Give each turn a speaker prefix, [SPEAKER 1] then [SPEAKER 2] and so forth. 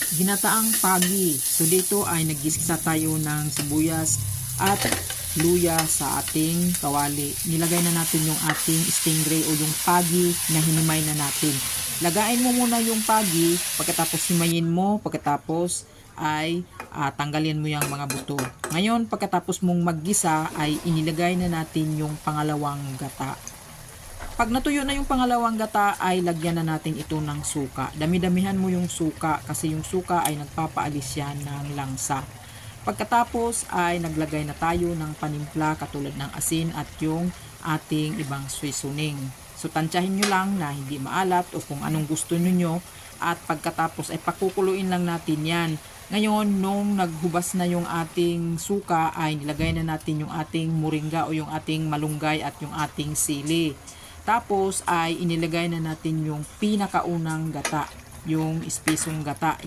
[SPEAKER 1] Ginataang pagi. So dito ay naggisa tayo ng sibuyas at luya sa ating kawali. Nilagay na natin yung ating stingray o yung pagi na hinimay na natin. Lagain mo muna yung pagi, pagkatapos himayin mo, pagkatapos ay tanggalin mo yung mga buto. Ngayon, pagkatapos mong maggisa ay inilagay na natin yung pangalawang gata. Pag natuyo na yung pangalawang gata ay lagyan na natin ito ng suka. Dami-damihan mo yung suka kasi yung suka ay nagpapaalis yan ng langsa. Pagkatapos ay naglagay na tayo ng panimpla katulad ng asin at yung ating ibang seasoning. So tansyahin nyo lang na hindi maalat o kung anong gusto niyo at pagkatapos ay pakukuluin lang natin yan. Ngayon, nung naghubas na yung ating suka ay nilagay na natin yung ating moringa o yung ating malunggay at yung ating sili. Tapos ay inilagay na natin yung pinakaunang gata, yung espisong gata.